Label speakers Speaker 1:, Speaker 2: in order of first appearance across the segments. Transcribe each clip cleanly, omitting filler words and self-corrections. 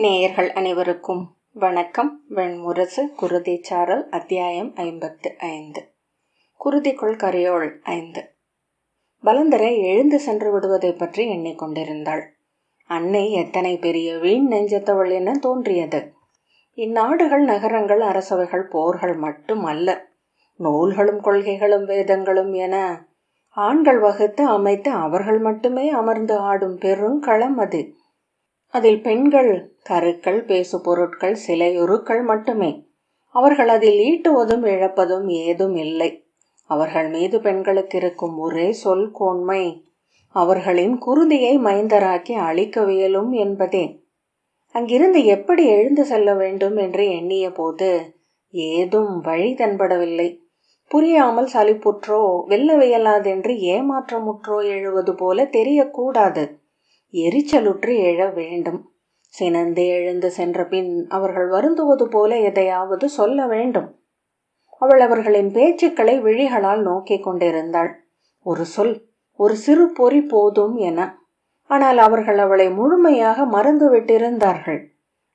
Speaker 1: நேயர்கள் அனைவருக்கும் வணக்கம். வெண்முரசு குருதி சாரல் அத்தியாயம் 55. குருதிக்குள் கரையோள் 5. பலந்தரை எழுந்து சென்று விடுவதை பற்றி எண்ணிக்கொண்டிருந்தாள். அன்னை எத்தனை பெரிய வீண் நெஞ்சத்தவள் என தோன்றியது. இந்நாடுகள், நகரங்கள், அரசவைகள், போர்கள் மட்டும் அல்ல, நூல்களும் கொள்கைகளும் வேதங்களும் என ஆண்கள் வகுத்து அமைத்து அவர்கள் மட்டுமே அமர்ந்து ஆடும் பெருங்களம் அது. அதில் பெண்கள் கருக்கள், பேசு பொருட்கள், சிலையுருக்கள் மட்டுமே. அவர்கள் அதில் ஈட்டுவதும் இழப்பதும் ஏதும் இல்லை. அவர்கள் மீது பெண்களுக்கு இருக்கும் ஒரே சொல் கோன்மை, அவர்களின் குருதியை மைந்தராக்கி அழிக்கவியலும் என்பதே. அங்கிருந்து எப்படி எழுந்து செல்ல வேண்டும் என்று எண்ணிய போது ஏதும் வழி தென்படவில்லை. புரியாமல் சலிப்புற்றோ வெல்லவியலாதென்று ஏமாற்றமுற்றோ எழுவது போல தெரியக்கூடாது. எரிச்சலுற்று எழ வேண்டும். சினந்து எழுந்து சென்ற பின் அவர்கள் வருந்துவது போல எதையாவது சொல்ல வேண்டும். அவள் அவர்களின் பேச்சுக்களை விழிகளால் நோக்கிக் கொண்டிருந்தாள். ஒரு சொல், ஒரு சிறு பொறி போதும் என. ஆனால் அவர்கள் அவளை முழுமையாக மறந்துவிட்டிருந்தார்கள்.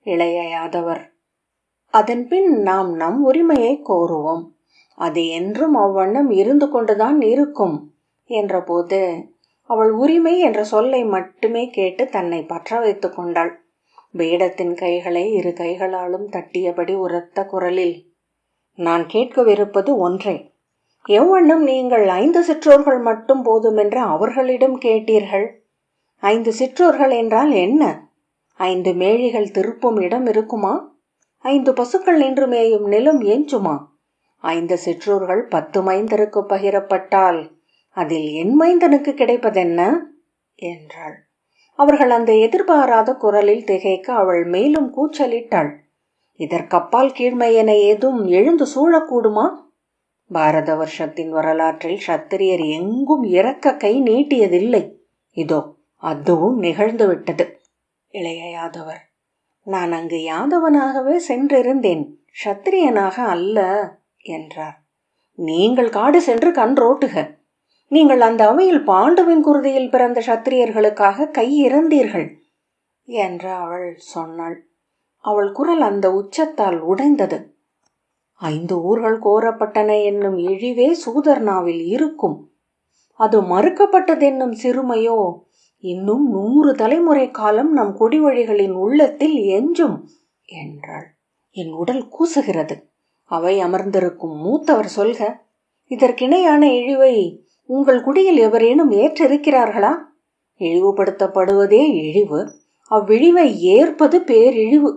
Speaker 1: இளைய யாதவர், அதன் பின் நாம் நம் உரிமையை கோருவோம், அது என்றும் அவ்வண்ணம் இருந்து கொண்டுதான் இருக்கும் என்றபோது அவள் உரிமை என்ற சொல்லை மட்டுமே கேட்டு தன்னை பற்ற வைத்து கொண்டாள். வேடத்தின் கைகளை இரு கைகளாலும் தட்டியபடி உரத்த குரலில், நான் கேட்கவிருப்பது ஒன்றே. எவ்வண்ணம் நீங்கள் 5 சிற்றோர்கள் மட்டும் போதுமென்று அவர்களிடம் கேட்டீர்கள்? 5 சிற்றோர்கள் என்றால் என்ன? 5 மேழிகள் திருப்பும் இடம் இருக்குமா? 5 பசுக்கள் நின்று மேயும் நிலம் எஞ்சுமா? 5 சிற்றோர்கள் 10 மைந்தருக்கு பகிரப்பட்டால் அதில் என் மைந்தனுக்கு கிடைப்பதென்ன என்றாள். அவர்கள் அந்த எதிர்பாராத குரலில் திகைக்க அவள் மேலும் கூச்சலிட்டாள். இதற்கப்பால் கீழ்மை என ஏதும் எழுந்து சூழக்கூடுமா? பாரத வருஷத்தின் வரலாற்றில் சத்திரியர் எங்கும் இறக்க கை நீட்டியதில்லை. இதோ அதுவும் நிகழ்ந்துவிட்டது. இளைய யாதவர், நான் அங்கு யாதவனாகவே சென்றிருந்தேன், சத்திரியனாக அல்ல என்றார். நீங்கள் காடு சென்று கன்றோட்டுக. நீங்கள் அந்த அவையில் பாண்டுவின் குருதியில் பிறந்த சத்திரியர்களுக்காக கை இறந்தீர்கள் என்று அவள் சொன்னாள். அவள் குரல் அந்த உச்சத்தால் உடைந்தது. 5 ஊர்கள் கோரப்பட்டன என்னும் இழிவே சூதர்னாவில் இருக்கும். அது மறுக்கப்பட்டதென்னும் சிறுமையோ இன்னும் 100 தலைமுறை காலம் நம் குடிவழிகளின் உள்ளத்தில் எஞ்சும் என்றாள். என் உடல் கூசுகிறது. அவை அமர்ந்திருக்கும் மூத்தவர் சொல்க, இதற்கிணையான இழிவை உங்கள் குடியில் எவரேனும் ஏற்றிருக்கிறார்களா? இழிவுபடுத்தப்படுவதே இழிவு, அவ்விழிவை ஏற்பது பேரிழிவு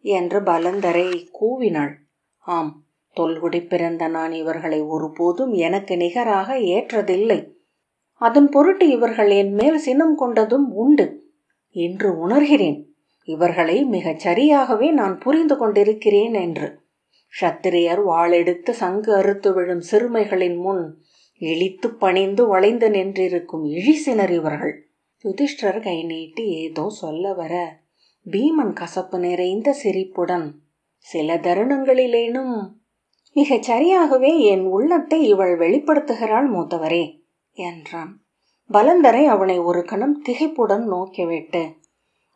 Speaker 1: என்று பலந்தரை கூவினாள். ஆம், தொல்குடி பிறந்த நான் இவர்களை ஒருபோதும் எனக்கு நிகராக ஏற்றதில்லை. அதன் பொருட்டு இவர்கள் என் மேல் சினம் கொண்டதும் உண்டு. இன்று உணர்கிறேன் இவர்களை மிகச் சரியாகவே நான் புரிந்து கொண்டிருக்கிறேன் என்று. சத்திரியர் வாளெடுத்து சங்கு அறுத்து விழும் சிறுமைகளின் முன் இழித்து பணிந்து வளைந்து நின்றிருக்கும் இழிசினர் இவர்கள். யுதிஷ்டர் கை நீட்டி ஏதோ சொல்ல வர பீமன் கசப்பு நிறைந்த சிரிப்புடன், சில தருணங்களிலேனும் மிகச் சரியாகவே என் உள்ளத்தை இவள் வெளிப்படுத்துகிறாள் மூத்தவரே என்றான். பலந்தரை அவனை ஒரு கணம் திகைப்புடன் நோக்கிவிட்டு,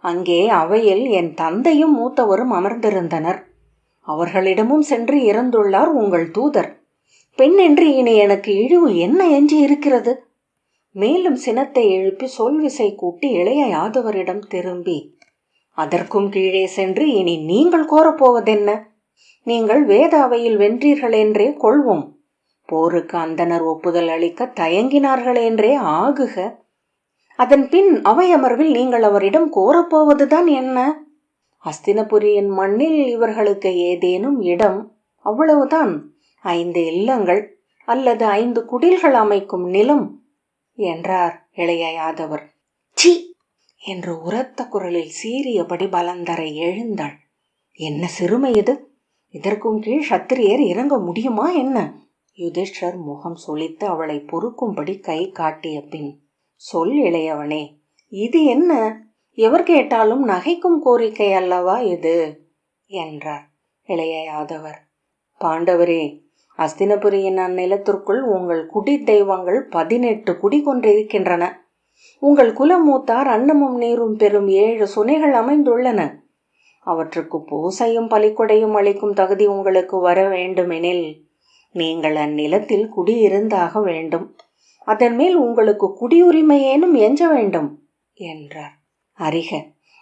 Speaker 1: அங்கே அவையில் என் தந்தையும் மூத்தவரும் அமர்ந்திருந்தனர். அவர்களிடமும் சென்று இறந்துள்ளார் உங்கள் தூதர். பெண் என்று இனி எனக்கு இழிவு என்ன எஞ்சி இருக்கிறது? மேலும் சினத்தை எழுப்பி சொல்விசை கூட்டி இளைய யாதவரிடம் திரும்பி, அதற்கும் கீழே சென்று இனி நீங்கள் கோரப்போவதென்ன? நீங்கள் வேத அவையில் வென்றீர்கள் என்றே கொள்வோம். போருக்கு அந்தனர் ஒப்புதல் அளிக்க தயங்கினார்கள் என்றே ஆகுக. அதன் பின் அவை அமர்வில் நீங்கள் அவரிடம் கோரப்போவதுதான் என்ன? அஸ்தினபுரியின் மண்ணில் இவர்களுக்கு ஏதேனும் இடம், அவ்வளவுதான். 5 இல்லங்கள் அல்லது 5 குடில்கள் அமைக்கும் நிலம் என்றார் இளைய யாதவர். சி என்று உரத்த குரலில் சீறியபடி பலந்தரை எழுந்தாள். என்ன சிறுமை இது? இதற்கும் கீழ் சத்திரியர் இறங்க முடியுமா என்ன? யுதிஷ்டர் முகம் சொலித்து அவளை பொறுக்கும்படி கை காட்டிய பின், சொல் இளையவனே, இது என்ன? எவர் கேட்டாலும் நகைக்கும் கோரிக்கை அல்லவா இது என்றார். இளைய யாதவர், பாண்டவரே, அஸ்தினபுரியின் அந்நிலத்திற்குள் உங்கள் குடி தெய்வங்கள் 18 குடி கொண்டிருக்கின்றன. உங்கள் குலமூத்தார் அன்னமும் நீரும் பெறும் 7 சுனைகள் அமைந்துள்ளன. அவற்றுக்கு பூசையும் பலிக்கொடையும் அளிக்கும் தகுதி உங்களுக்கு வர வேண்டுமெனில் நீங்கள் அந்நிலத்தில் குடியிருந்தாக வேண்டும். அதன் மேல் உங்களுக்கு குடியுரிமையேனும் எஞ்ச வேண்டும் என்றார். அறிக,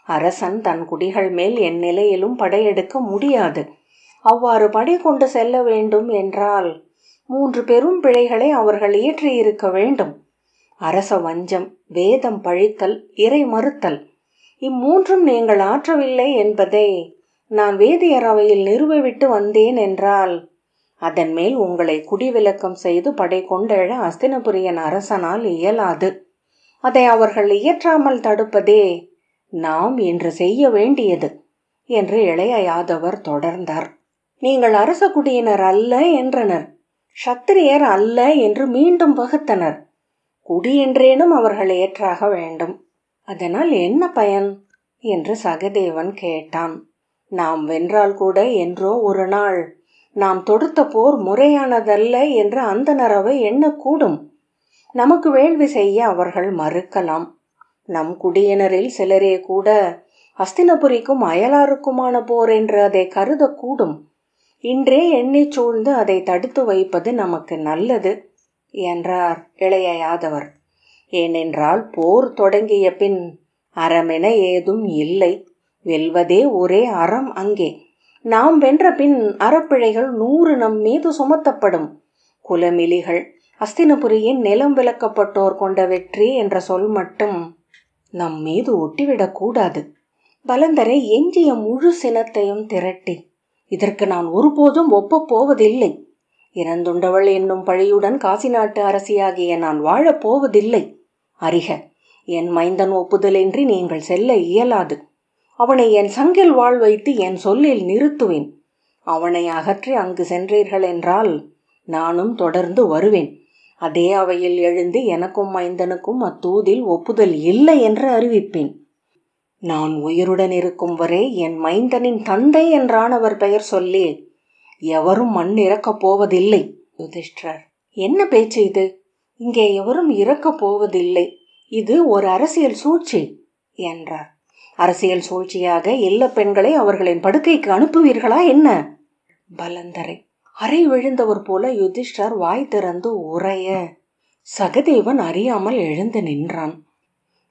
Speaker 1: அரசன் தன் குடிகள் மேல் என் நிலையிலும் படையெடுக்க முடியாது. அவ்வாறு படை கொண்டு செல்ல வேண்டும் என்றால் 3 பெரும் பிழைகளை அவர்கள் இயற்றியிருக்க வேண்டும். அரச வஞ்சம், வேதம் பழித்தல், இறை மறுத்தல். இம்மூன்றும் நீங்கள் ஆற்றவில்லை என்பதை நான் வேதியரவையில் நிறுவிவிட்டு வந்தேன் என்றால் அதன் மேல் உங்களை குடிவிலக்கம் செய்து படை கொண்டெழ அஸ்தினபுரியன் அரசனால் இயலாது. அதை அவர்கள் இயற்றாமல் தடுப்பதே நாம் இன்று செய்ய வேண்டியது என்று இளைய யாதவர் தொடர்ந்தார். நீங்கள் அரச குடியினர் அல்ல என்றனர். சத்திரியர் அல்ல என்று மீண்டும் வகுத்தனர். குடி என்றேனும் அவர்கள் ஏற்றாக வேண்டும். அதனால் என்ன பயன் என்று சகதேவன் கேட்டான். நாம் வென்றால் கூட என்றோ ஒரு நாள் நாம் தொடுத்த போர் முறையானதல்ல என்று அந்தணரவை எண்ணக்கூடும். நமக்கு வேள்வி செய்ய அவர்கள் மறுக்கலாம். நம் குடியினரில் சிலரே கூட அஸ்தினபுரிக்கும் அயலாருக்குமான போர் என்று அதை கருதக்கூடும். இன்றே எண்ணி சூழ்ந்து அதை தடுத்து வைப்பது நமக்கு நல்லது என்றார் இளைய யாதவர். ஏனென்றால் போர் தொடங்கிய பின் அறமென ஏதும் இல்லை. வெல்வதே ஒரே அறம். அங்கே நாம் வென்ற பின் அறப்பிழைகள் 100 நம் மீது சுமத்தப்படும். குலமிலிகள், அஸ்தினபுரியின் நிலம் விலக்கப்பட்டோர் கொண்ட வெற்றி என்ற சொல் மட்டும் நம் மீது ஒட்டிவிடக்கூடாது. பலந்தரை எஞ்சிய முழு சினத்தையும் திரட்டி, இதற்கு நான் ஒருபோதும் ஒப்பப் போவதில்லை. இறந்துண்டவள் என்னும் பழியுடன் காசி நாட்டு அரசியாகிய நான் வாழப் போவதில்லை. அறிக, என் மைந்தன் ஒப்புதலின்றி நீங்கள் செல்ல இயலாது. அவனை என் சங்கில் வாழ் வைத்து என் சொல்லில் நிறுத்துவேன். அவனை அகற்றி அங்கு சென்றீர்கள் என்றால் நானும் தொடர்ந்து வருவேன். அதே அவையில் எழுந்து எனக்கும் மைந்தனுக்கும் அத்தூதில் ஒப்புதல் இல்லை என்று அறிவிப்பேன். நான் உயிருடன் இருக்கும் வரை என் மைந்தனின் தந்தை என்றானவர் பெயர் சொல்லி எவரும் மண் இறக்கப் போவதில்லை. யுதிஷ்டர், என்ன பேச்சு இது? இங்கே எவரும் இறக்கப் போவதில்லை. இது ஒரு அரசியல் சூழ்ச்சி என்றார். அரசியல் சூழ்ச்சியாக இல்ல பெண்களை அவர்களின் படுக்கைக்கு அனுப்புவீர்களா என்ன? பலந்தரை அறை விழுந்தவர் போல யுதிஷ்டர் வாய் திறந்து உரைய சகதேவன் அறியாமல் எழுந்து நின்றான்.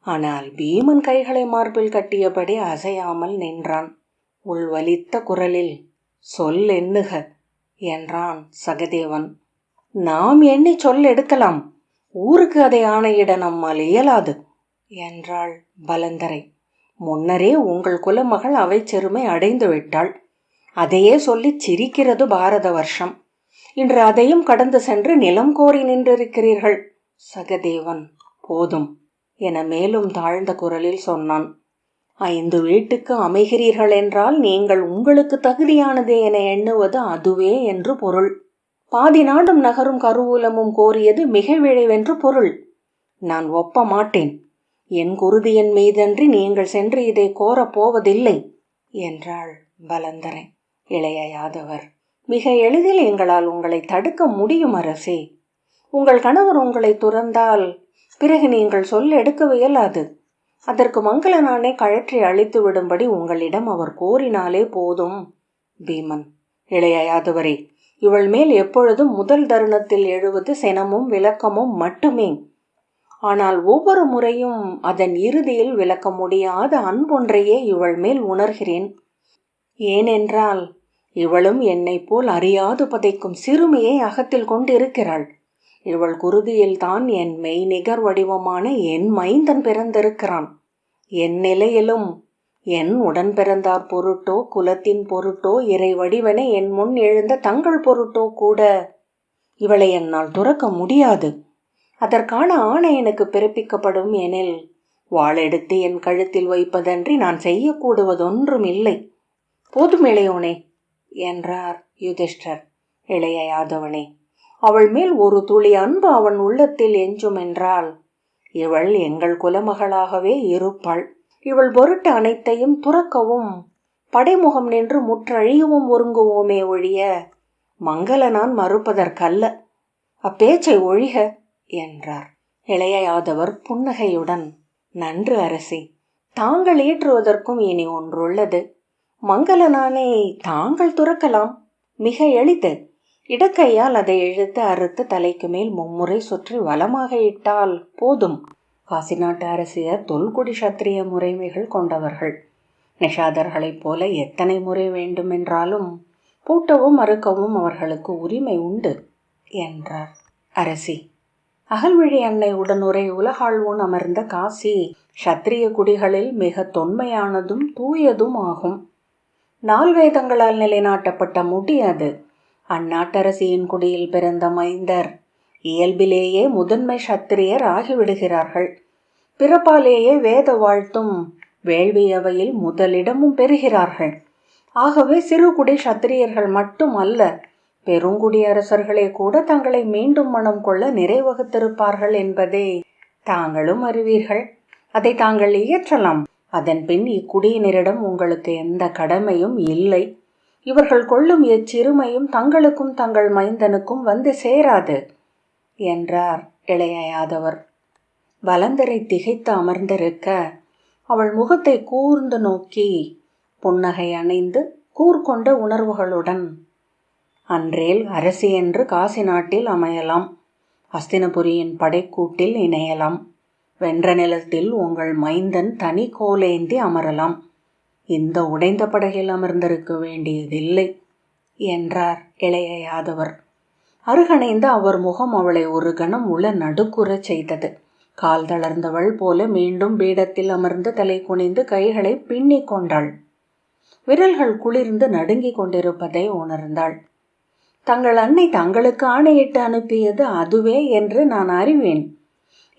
Speaker 1: ஆனால் பீமன் கைகளை மார்பில் கட்டியபடி அசையாமல் நின்றான். உள்வலித்த குரலில், சொல் எண்ணுக என்றான் சகதேவன். நாம் எண்ணி சொல் எடுக்கலாம். ஊருக்கு அதை ஆணையிட நம்மால் இயலாது என்றாள் பலந்தரை. முன்னரே உங்கள் குலமகள் அவை செருமை அடைந்து விட்டாள். அதையே சொல்லி சிரிக்கிறது பாரத வருஷம். இன்று அதையும் கடந்து சென்று நிலம் கோரி நின்றிருக்கிறீர்கள். சகதேவன் போதும் என மேலும் தாழ்ந்த குரலில் சொன்னான். 5 வீட்டுக்கு அமைகிறீர்கள் என்றால் நீங்கள் உங்களுக்கு தகுதியானது என எண்ணுவது அதுவே என்று பொருள். பாதி நாடும் நகரும் கருவூலமும் கோரியது மிக விழைவென்று பொருள். நான் ஒப்ப மாட்டேன். என் குருதியின் மீதன்றி நீங்கள் சென்று இதை கோரப்போவதில்லை என்றாள் பலந்தரை. இளைய யாதவர், மிக எளிதில் எங்களால் உங்களை தடுக்க முடியும் அரசே. உங்கள் கணவர் உங்களை துறந்தால் பிறகு நீங்கள் சொல்ல எடுக்க இயலாது. அதற்கு மங்கள நானே கழற்றி அழித்து விடும்படி உங்களிடம் அவர் கோரினாலே போதும். பீமன், இளைய யாதவரே, இவள் மேல் எப்பொழுதும் முதல் தருணத்தில் எழுவது சினமும் விளக்கமும் மட்டுமே. ஆனால் ஒவ்வொரு முறையும் அதன் இறுதியில் விளக்க முடியாத அன்பொன்றையே இவள் மேல் உணர்கிறேன். ஏனென்றால் இவளும் என்னை போல் அறியாது பதைக்கும் சிறுமியை அகத்தில் கொண்டிருக்கிறாள். இவள் குருதியில் தான் என் மெய்நிகர் வடிவமான என் மைந்தன் பிறந்திருக்கிறான். என் நிலையிலும் என் உடன் பிறந்தார் பொருட்டோ குலத்தின் பொருட்டோ இறை வடிவென என் முன் எழுந்த தங்கள் பொருட்டோ கூட இவளை என்னால் துறக்க முடியாது. அதற்கான ஆணை எனக்கு பிறப்பிக்கப்படும் எனில் வாளெடுத்து என் கழுத்தில் வைப்பதன்றி நான் செய்யக்கூடுவதொன்றும் இல்லை. போதும் இளையோனே என்றார் யுதிஷ்டர். இளைய யாதவனே, அவள் மேல் ஒரு துளி அன்பு அவன் உள்ளத்தில் எஞ்சும் என்றால் இவள் எங்கள் குலமகளாகவே இருப்பாள். இவள் பொருட்டு அனைத்தையும் துறக்கவும் படைமுகம் நின்று முற்றழியவும் ஒருங்குவோமே ஒழிய மங்கள நான் மறுப்பதற்கல்ல. அப்பேச்சை ஒழிக என்றார். இளைய யாதவர் புன்னகையுடன், நன்று அரசி, தாங்கள் ஏற்றுவதற்கும் இனி ஒன்றுள்ளது. மங்களனானை தாங்கள் துறக்கலாம், மிக எளிது. இடக்கையால் அதை இழுத்து அறுத்து தலைக்கு மேல் மும்முறை சுற்றி வலமாக இட்டால் போதும். காசி நாட்டு அரசியர் தொல்குடி சத்திரிய முறைமைகள் கொண்டவர்கள். நிஷாதர்களைப் போல எத்தனை முறை வேண்டுமென்றாலும் பூட்டவும் அறுக்கவும் அவர்களுக்கு உரிமை உண்டு என்றார். அரசி, அகல்விழி அன்னை உடனுரை உலகாழ்வோன் அமர்ந்த காசி சத்திரிய குடிகளில் மிக தொன்மையானதும் தூயதும் ஆகும். நால்வேதங்களால் நிலைநாட்டப்பட்ட முடி அது. அந்நாட்டரசியின் குடியில் பிறந்த மைந்தர் இயல்பிலேயே முதன்மை சத்திரியர் ஆகிவிடுகிறார்கள். பிறப்பாலேயே வேத வாழ்த்தும் வேள்வியவையில் முதலிடமும் பெறுகிறார்கள். ஆகவே சிறுகுடி சத்திரியர்கள் மட்டும் அல்ல, பெருங்குடி அரசர்களே கூட தங்களை மீண்டும் மனம் கொள்ள நிறைவகுத்திருப்பார்கள் என்பதை தாங்களும் அறிவீர்கள். அதை தாங்கள் இயற்றலாம். அதன் பின் இக்குடியினரிடம் உங்களுக்கு எந்த கடமையும் இல்லை. இவர்கள் கொள்ளும் எச்சிறுமையும் தங்களுக்கும் தங்கள் மைந்தனுக்கும் வந்து சேராது என்றார் இளைய யாதவர். பலந்தரை திகைத்து அமர்ந்திருக்க அவள் முகத்தை கூர்ந்து நோக்கி புன்னகை அணிந்து கூர்கொண்ட உணர்வுகளுடன், அன்றேல் அரசி என்று காசி நாட்டில் அமையலாம், அஸ்தினபுரியின் படைக்கூட்டில் இணையலாம், வென்ற நிலத்தில் உங்கள் மைந்தன் தனி கோலேந்தி அமரலாம், இந்த உடைந்த படகில் அமர்ந்திருக்க வேண்டியதில்லை என்றார் இளைய யாதவர். அருகணைந்த அவர் முகம் அவளை ஒரு கணம் உள நடுக்குறச் செய்தது. கால் தளர்ந்தவள் போல மீண்டும் பீடத்தில் அமர்ந்து தலை குனிந்து கைகளை பின்னி கொண்டாள். விரல்கள் குளிர்ந்து நடுங்கிக் கொண்டிருப்பதை உணர்ந்தாள். தங்கள் அன்னை தங்களுக்கு ஆணையிட்டு அனுப்பியது அதுவே என்று நான் அறிவேன்.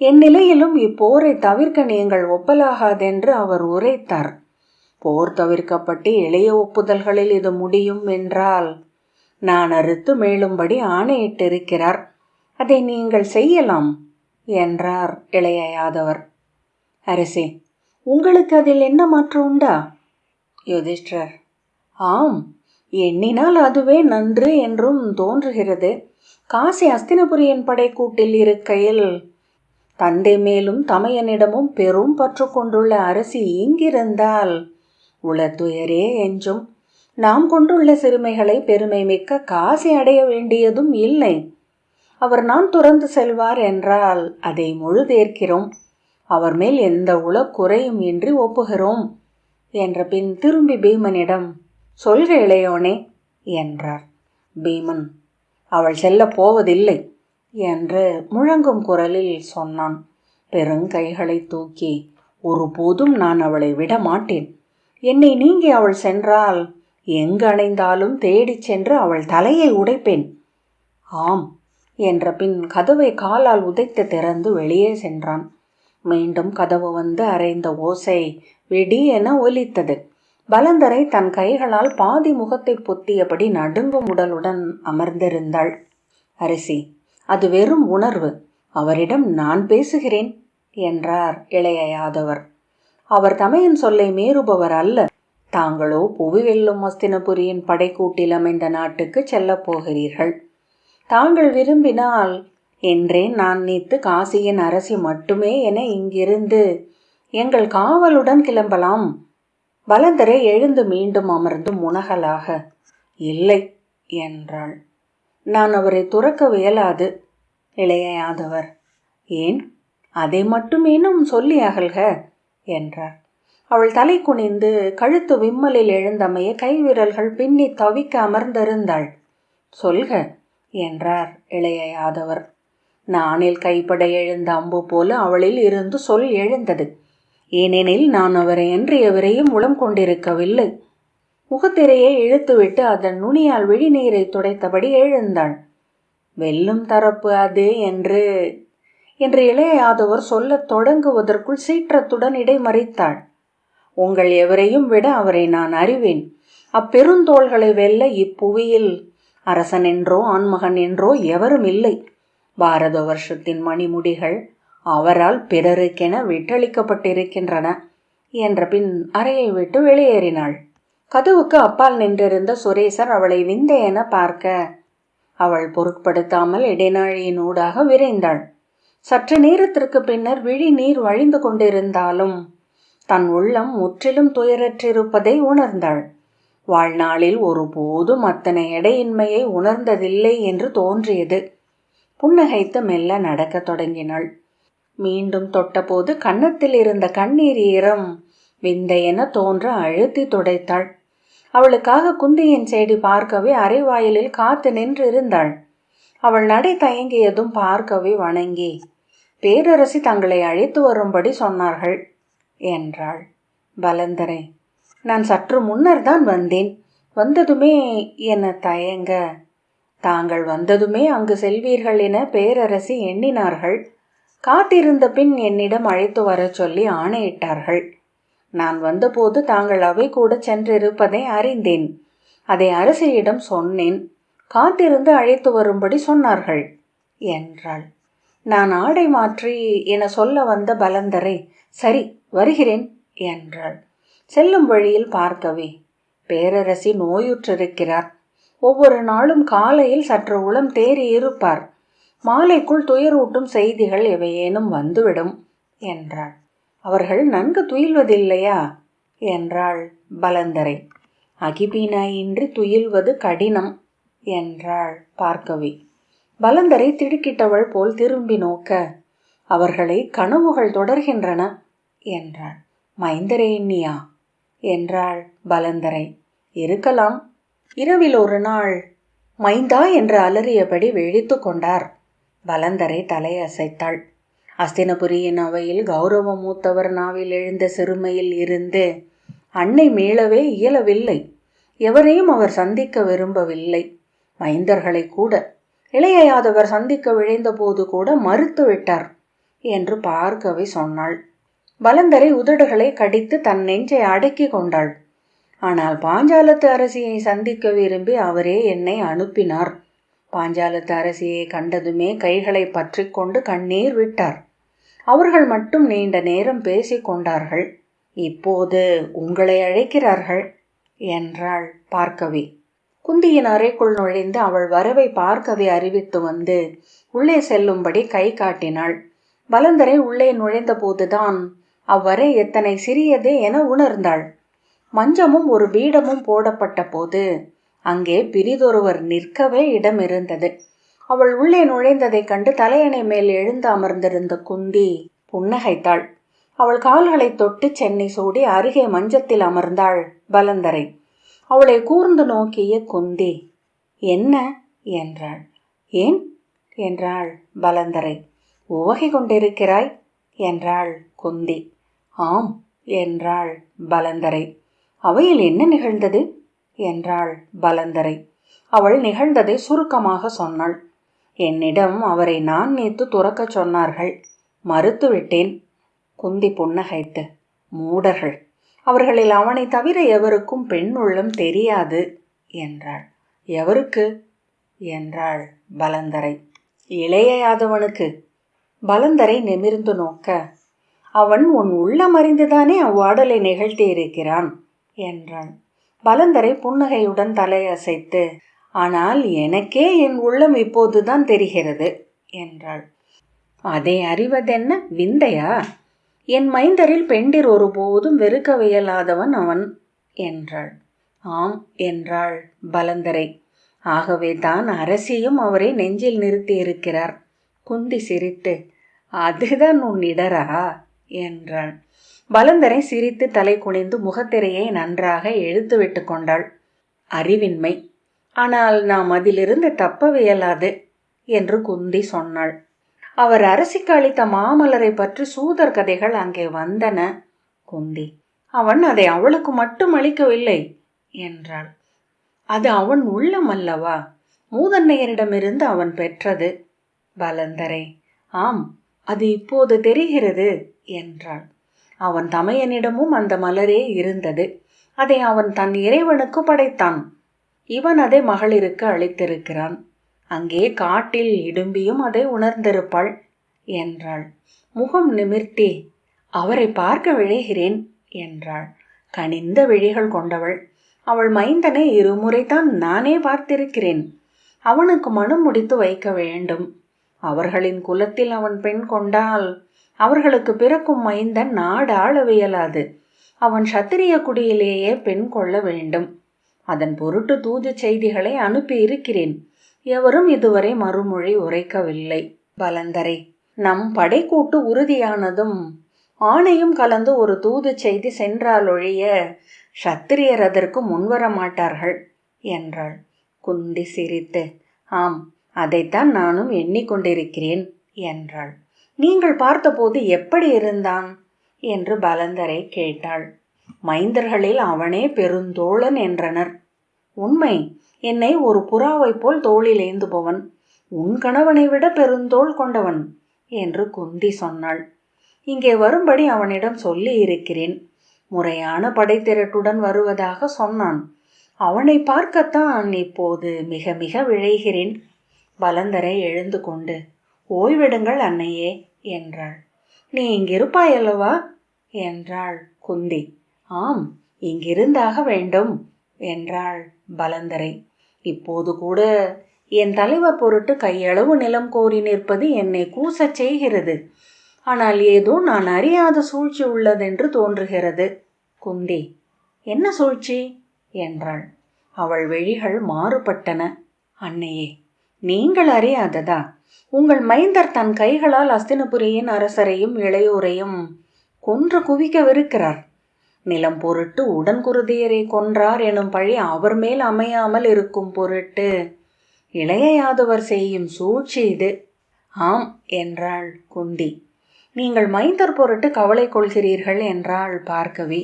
Speaker 1: என் நிலையிலும் இப்போரை தவிர்க்க நீங்கள் ஒப்பலாகாதென்று அவர் உரைத்தார். போர் தவிர்க்கப்பட்டு இளைய ஒப்புதல்களில் இது முடியும் என்றால் நான் அறுத்து மேலும்படி ஆணையிட்டிருக்கிறார். அதை நீங்கள் செய்யலாம் என்றார் இளைய யாதவர். அரசே, உங்களுக்கு அதில் என்ன மாற்றம் உண்டா? யுதிஷ்டர், ஆம், எண்ணினால் அதுவே நன்று என்றும் தோன்றுகிறது. காசி அஸ்தினபுரியின் படைக்கூட்டில் இருக்கையில் தந்தை மேலும் தமையனிடமும் பெரும் பற்று கொண்டுள்ள அரசி இங்கிருந்தால் உளத்துயரே என்றும் நாம் கொண்டுள்ள சிறுமைகளை பெருமை மிக்க காசி அடைய வேண்டியதும் இல்லை. அவர் நான் துறந்து செல்வார் என்றால் அதை முழுதேற்கிறோம். அவர் மேல் எந்த உளக்குறையும் இன்றி ஒப்புகிறோம் என்ற பின் திரும்பி பீமனிடம், சொல்க இளையோனே என்றார். பீமன், அவள் செல்ல போவதில்லை என்று முழங்கும் குரலில் சொன்னான். பெருங்கைகளை தூக்கி, ஒருபோதும் நான் அவளை விட மாட்டேன். என்னை நீங்கி அவள் சென்றால் எங்கு அணைந்தாலும் தேடிச் சென்று அவள் தலையை உடைப்பேன். ஆம் என்ற பின் கதவை காலால் உதைத்து திறந்து வெளியே சென்றான். மீண்டும் கதவு வந்து அரைந்த ஓசை வெடி என ஒலித்தது. பலந்தரை தன் கைகளால் பாதி முகத்தை பொத்தியபடி நடுங்கும் உடலுடன் அமர்ந்திருந்தாள். அரசி, அது வெறும் உணர்வு. அவரிடம் நான் பேசுகிறேன் என்றார் இளைய யாதவர். அவர் தமையன் சொல்லை மீறுபவர் அல்ல. தாங்களோ புவி வெல்லும் அஸ்தினபுரியின் படைக்கூட்டில் அமைந்த நாட்டுக்கு செல்லப் போகிறீர்கள். தாங்கள் விரும்பினால் என்றே நான் நீத்து காசியின் அரசி மட்டுமே என இங்கிருந்து எங்கள் காவலுடன் கிளம்பலாம். பலந்தரை எழுந்து மீண்டும் அமர்ந்து முனகலாக, இல்லை என்றாள். நான் அவரை துறக்க வியலாது. இளைய யாதவர், ஏன்? அதை மட்டுமேனும் சொல்லி அகல்க என்றார். அவள் தலை குனிந்து கழுத்து விம்மலில் எழுந்தமைய கைவிரல்கள் பின்னி தவிக்க அமர்ந்திருந்தாள். சொல்க என்றார் இளைய யாதவர். நானில் கைப்பட எழுந்த அம்பு போல அவளில் இருந்து சொல் எழுந்தது. ஏனெனில் நான் அவரை என்றையவரையும் உளம் கொண்டிருக்கவில்லை. முகத்திரையை இழுத்துவிட்டு அதன் நுனியால் விழிநீரை துடைத்தபடி எழுந்தாள். வெல்லும் தரப்பு அது என்று இளைய யாதவர் சொல்லத் தொடங்குவதற்குள் சீற்றத்துடன் இடைமறித்தாள். உங்கள் எவரையும் விட அவரை நான் அறிவேன். அப்பெருந்தோள்களை வெல்ல இப்புவியில் அரசன் என்றோ ஆண்மகன் என்றோ எவரும் இல்லை. பாரத வருஷத்தின் மணிமுடிகள் அவரால் பிறருக்கென விட்டளிக்கப்பட்டிருக்கின்றன என்ற பின் அறையை விட்டு வெளியேறினாள். கதவுக்கு அப்பால் நின்றிருந்த சுரேசர் அவளை விந்தையென பார்க்க அவள் பொருட்படுத்தாமல் இடைநாழியின் ஊடாக விரைந்தாள். சற்று நேரத்திற்கு பின்னர் விழி நீர் வழிந்து கொண்டிருந்தாலும் தன் உள்ளம் முற்றிலும் துயரற்றிருப்பதை உணர்ந்தாள். வாழ்நாளில் ஒருபோதும் அத்தனை எடையின்மையை உணர்ந்ததில்லை என்று தோன்றியது. புன்னகைத்து மெல்ல நடக்கத் தொடங்கினாள். மீண்டும் தொட்டபோது கன்னத்தில் இருந்த கண்ணீர் ஈரம் விந்தையென தோன்ற அழுத்தி துடைத்தாள். அவளுக்காக குந்தியின் செய்தி பார்க்கவே அரைவாயிலில் காத்து நின்றிருந்தாள். அவள் நடை தயங்கியதும் பார்க்கவே வணங்கி, பேரரசி தங்களை அழைத்து வரும்படி சொன்னார்கள் என்றாள். பலந்தரை, நான் சற்று முன்னர் தான் வந்தேன். வந்ததுமே என தயங்க, தாங்கள் வந்ததுமே அங்கு செல்வீர்கள் என பேரரசி எண்ணினார்கள். காத்திருந்த பின் என்னிடம் அழைத்து வரச் சொல்லி ஆணையிட்டார்கள். நான் வந்தபோது தாங்கள் அவை கூட சென்றிருப்பதை அறிந்தேன். அதை அரசியிடம் சொன்னேன். காத்திருந்து அழைத்து வரும்படி சொன்னார்கள் என்றாள். நான் ஆடை மாற்றி என சொல்ல வந்த பலந்தரை, சரி வருகிறேன் என்றாள். செல்லும் வழியில் பார்க்கவே, பேரரசி நோயுற்றிருக்கிறார். ஒவ்வொரு நாளும் காலையில் சற்று உளம் தேறி இருப்பார். மாலைக்குள் துயரூட்டும் செய்திகள் எவையேனும் வந்துவிடும் என்றாள். அவர்கள் நன்கு துயில்வதில்லையா என்றாள் பலந்தரை. அகிபீனாயின்றி துயில்வது கடினம் என்றாள் பார்க்கவி. பலந்தரை திடுக்கிட்டவள் போல் திரும்பி நோக்க, அவர்களை கனவுகள் தொடர்கின்றன என்றாள். மைந்தரே எண்ணியா என்றாள் பலந்தரை. இருக்கலாம். இரவில் ஒரு நாள் மைந்தா என்று அலறியபடி விழித்து கொண்டார். பலந்தரை தலையசைத்தாள். அஸ்தினபுரியின் அவையில் கௌரவ மூத்தவர் நாவில் எழுந்த சிறுமையில் இருந்து அன்னை மீளவே இயலவில்லை. எவரையும் அவர் சந்திக்க விரும்பவில்லை. மைந்தர்களை கூட, இளைய யாதவர் சந்திக்க விழைந்த போது கூட மறுத்து விட்டார் என்று பார்க்கவே சொன்னாள். பலந்தரை உதடுகளை கடித்து தன் நெஞ்சை அடக்கி கொண்டாள். ஆனால் பாஞ்சாலத்து அரசியை சந்திக்க விரும்பி அவரே என்னை அனுப்பினார். பாஞ்சாலத்து அரசியை கண்டதுமே கைகளை பற்றி கொண்டு கண்ணீர் விட்டார். அவர்கள் மட்டும் நீண்ட நேரம் பேசிக் கொண்டார்கள். இப்போது உங்களை அழைக்கிறார்கள் என்றாள் பார்க்கவி. குந்தியின் அறைக்குள் நுழைந்து அவள் வரவை பார்க்கவே அறிவித்து வந்து உள்ளே செல்லும்படி கை காட்டினாள். பலந்தரை உள்ளே நுழைந்த போதுதான் அவ்வறை எத்தனை சிறியதே என உணர்ந்தாள். மஞ்சமும் ஒரு பீடமும் போடப்பட்ட போது அங்கே பிரிதொருவர் நிற்கவே இடம் இருந்தது. அவள் உள்ளே நுழைந்ததைக் கண்டு தலையணை மேல் எழுந்து அமர்ந்திருந்த குந்தி புன்னகைத்தாள். அவள் கால்களை தொட்டு சென்னை சூடி அருகே மஞ்சத்தில் அமர்ந்தாள் பலந்தரை. அவளை கூர்ந்து நோக்கிய குந்தி, என்ன என்றாள். ஏன் என்றாள் பலந்தரை. உவகை கொண்டிருக்கிறாய் என்றாள் குந்தி. ஆம் என்றாள் பலந்தரை. அவையில் என்ன நிகழ்ந்தது என்றாள் பலந்தரை. அவள் நிகழ்ந்ததை சுருக்கமாக சொன்னாள். என்னிடம் அவரை நான் நேத்து துறக்கச் சொன்னார்கள். மறுத்துவிட்டேன். குந்தி புன்னகைத்து, மூடர்கள், அவர்களில் அவனை தவிர எவருக்கும் பெண் உள்ளம் தெரியாது என்றாள். எவருக்கு என்றாள் பலந்தரை. இளைய யாதவனுக்கு. பலந்தரை நிமிர்ந்து நோக்க, அவன் உன் உள்ளம் அறிந்துதானே அவ்வாடலை நிகழ்த்தி இருக்கிறான் என்றாள். பலந்தரை புன்னகையுடன் தலையசைத்து, ஆனால் எனக்கே என் உள்ளம் இப்போதுதான் தெரிகிறது என்றாள். அதை அறிவதென்ன விந்தையா? என் மைந்தரில் பெண்டிர் ஒருபோதும் வெறுக்கவியலாதவன் அவன் என்றாள். ஆம் என்றாள் பலந்தரை. ஆகவே தான் அரசியும் அவரை நெஞ்சில் நிறுத்தி இருக்கிறார். குந்தி சிரித்து, அதுதான் உன் இடரா என்றாள். பலந்தரை சிரித்து தலை குனிந்து முகத்திரையை நன்றாக இழுத்து விட்டு கொண்டாள். அறிவின்மை, ஆனால் நாம் அதிலிருந்து தப்பவியலாது என்று குந்தி சொன்னாள். அவர் அரசிக்கு அளித்த மாமலரை பற்றி சூதர் கதைகள் அங்கே வந்தன. குந்தி, அவன் அதை அவளுக்கு மட்டும் அளிக்கவில்லை என்றாள். அது அவன் உள்ளம் அல்லவா? மூதன்னையரிடமிருந்து அவன் பெற்றது. பலந்தரை, ஆம், அது இப்போது தெரிகிறது என்றாள். அவன் தமையனிடமும் அந்த மலரே இருந்தது. அதை அவன் தன் இறைவனுக்கு படைத்தான். இவன் அதை மகளிருக்கு அளித்திருக்கிறான். அங்கே காட்டில் இடும்பியும் அதை உணர்ந்திருப்பாள் என்றாள். முகம் நிமிர்த்தி, அவரை பார்க்க விழைகிறேன் என்றாள். கனிந்த விழிகள் கொண்டவள். அவள் மைந்தனை இருமுறைதான் நானே பார்த்திருக்கிறேன். அவனுக்கு மனம் முடித்து வைக்க வேண்டும். அவர்களின் குலத்தில் அவன் பெண் கொண்டால் அவர்களுக்கு பிறக்கும் மைந்தன் நாடு ஆளவியலாது. அவன் சத்திரிய குடியிலேயே பெண் கொள்ள வேண்டும். அதன் பொருட்டு தூது செய்திகளை அனுப்பியிருக்கிறேன். எவரும் இதுவரை மறுமொழி உரைக்கவில்லை. பலந்தரை: நம் படைக்கூட்டு உறுதியானதும் ஆணையும் கலந்து ஒரு தூது செய்தி சென்றாலொழிய சத்திரியர் அதற்கு முன்வர மாட்டார்கள் என்றாள். குந்தி சிரித்து, ஆம், அதைத்தான் நானும் எண்ணிக்கொண்டிருக்கிறேன் என்றாள். நீங்கள் பார்த்தபோது எப்படி இருந்தான் என்று பலந்தரை கேட்டாள். மைந்தர்களில் அவனே பெருந்தோழன் என்றனர். உண்மை, என்னை ஒரு புறாவை போல் தோளில் ஏந்துபவன், உன் கணவனை விட பெருந்தோள் கொண்டவன் என்று குந்தி சொன்னாள். இங்கே வரும்படி அவனிடம் சொல்லி இருக்கிறேன். முறையான படைத்திரட்டுடன் வருவதாக சொன்னான். அவனை பார்க்கத்தான் இப்போது மிக மிக விழைகிறேன். பலந்தரை எழுந்து கொண்டு, ஓய்விடுங்கள் அன்னையே என்றாள். நீ இங்கிருப்பாயல்லவா என்றாள் குந்தி. ஆம், இங்கிருந்தாக வேண்டும் என்றாள் பலந்தரை. இப்போது கூட என் தலைவர் பொருட்டு கையளவு நிலம் கோரி நிற்பது என்னை கூசச் செய்கிறது. ஆனால் ஏதோ நான் அறியாத சூழ்ச்சி உள்ளதென்று தோன்றுகிறது. குந்தி: என்ன சூழ்ச்சி என்றாள். அவள் விழிகள் மாறுபட்டன. அன்னையே, நீங்கள் அறியாததா? உங்கள் மைந்தர் தன் கைகளால் அஸ்தினபுரியின் அரசரையும் இளையோரையும் கொன்று குவிக்கவிருக்கிறார். நிலம் பொருட்டு உடன்குருதியரை கொன்றார் எனும் பழி அவர் மேல் அமையாமல் இருக்கும் பொருட்டு இளைய யாதவர் செய்யும் சூழ்ச்சி இது. ஆம் என்றாள் குந்தி. நீங்கள் மைந்தர் பொருட்டு கவலை கொள்கிறீர்கள் என்றாள் பார்க்கவி.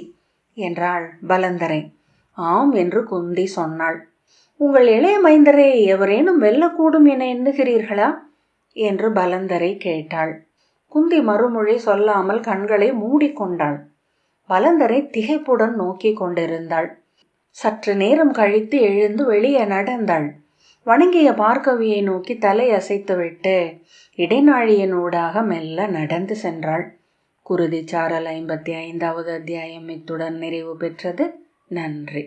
Speaker 1: என்றாள் பலந்தரை. ஆம் என்று குந்தி சொன்னாள். உங்கள் இளைய மைந்தரை எவரேனும் வெல்லக்கூடும் என எண்ணுகிறீர்களா என்று பலந்தரை கேட்டாள். குந்தி மறுமொழி சொல்லாமல் கண்களை மூடிக்கொண்டாள். பலந்தரை திகைப்புடன் நோக்கி கொண்டிருந்தாள். சற்று நேரம் கழித்து எழுந்து வெளியே நடந்தாள். வணங்கிய பார்க்கவியை நோக்கி தலை அசைத்துவிட்டு இடைநாழியினூடாக மெல்ல நடந்து சென்றாள். குருதி சாரல் 55வது அத்தியாயம் இத்துடன் நிறைவு பெற்றது. நன்றி.